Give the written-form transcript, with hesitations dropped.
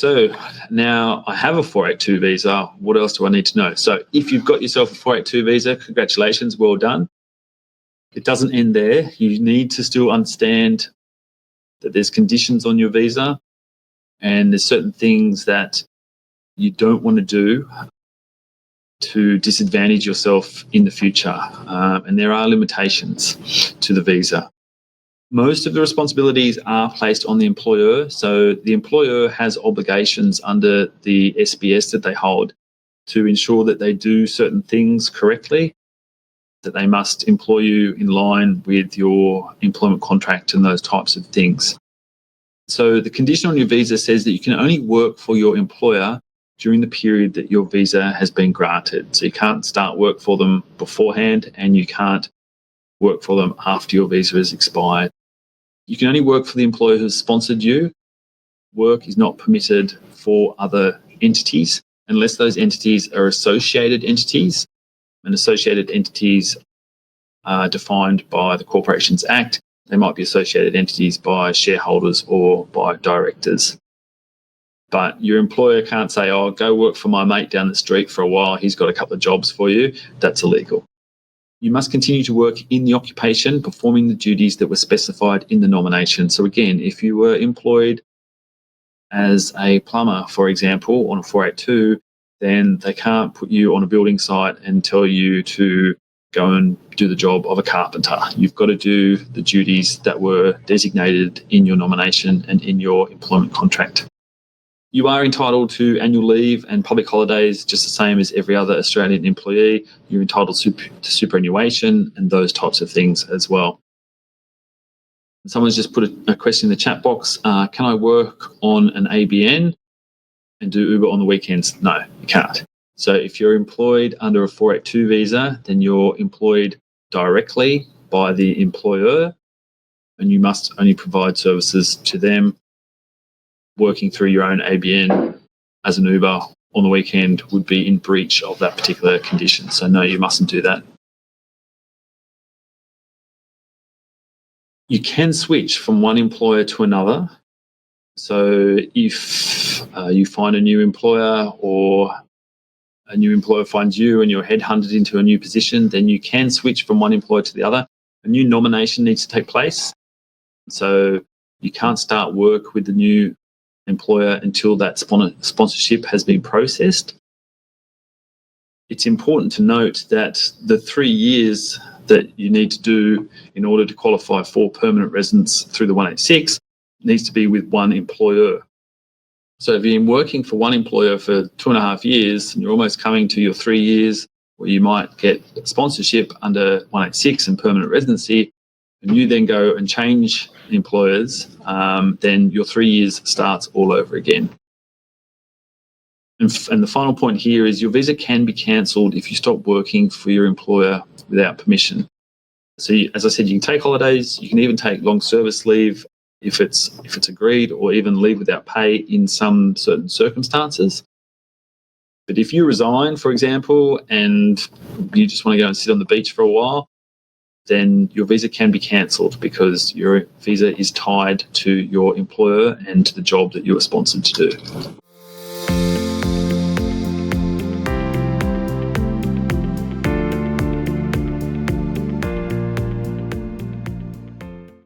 so now I have a 482 visa. What else do I need to know? So if you've got yourself a 482 visa, congratulations, well done. It doesn't end there. You need to still understand that there's conditions on your visa and there's certain things that you don't want to do to disadvantage yourself in the future. And there are limitations to the visa. Most of the responsibilities are placed on the employer. So the employer has obligations under the SBS that they hold to ensure that they do certain things correctly, that they must employ you in line with your employment contract and those types of things. So the condition on your visa says that you can only work for your employer during the period that your visa has been granted. So you can't start work for them beforehand and you can't work for them after your visa has expired. You can only work for the employer who's sponsored you. Work is not permitted for other entities unless those entities are associated entities. And associated entities are defined by the Corporations Act. They might be associated entities by shareholders or by directors. But your employer can't say, oh, go work for my mate down the street for a while. He's got a couple of jobs for you. That's illegal. You must continue to work in the occupation, performing the duties that were specified in the nomination. So again, if you were employed as a plumber, for example, on a 482, then they can't put you on a building site and tell you to go and do the job of a carpenter. You've got to do the duties that were designated in your nomination and in your employment contract. You are entitled to annual leave and public holidays just the same as every other Australian employee. You're entitled to superannuation and those types of things as well. Someone's just put a question in the chat box. Can I work on an ABN and do Uber on the weekends? No, you can't. So if you're employed under a 482 visa, then you're employed directly by the employer and you must only provide services to them. Working through your own ABN as an Uber on the weekend would be in breach of that particular condition. So no, you mustn't do that. You can switch from one employer to another. So if you find a new employer or a new employer finds you and you're headhunted into a new position, then you can switch from one employer to the other. A new nomination needs to take place. So you can't start work with the new employer until that sponsorship has been processed. It's important to note that the 3 years that you need to do in order to qualify for permanent residence through the 186 needs to be with one employer. So if you've been working for one employer for 2.5 years and you're almost coming to your 3 years where you might get sponsorship under 186 and permanent residency, and you then go and change employers, then your 3 years starts all over again. And the final point here is your visa can be cancelled if you stop working for your employer without permission. So as I said, you can take holidays, you can even take long service leave if it's agreed, or even leave without pay in some certain circumstances. But if you resign, for example, and you just want to go and sit on the beach for a while, then your visa can be cancelled because your visa is tied to your employer and to the job that you were sponsored to do.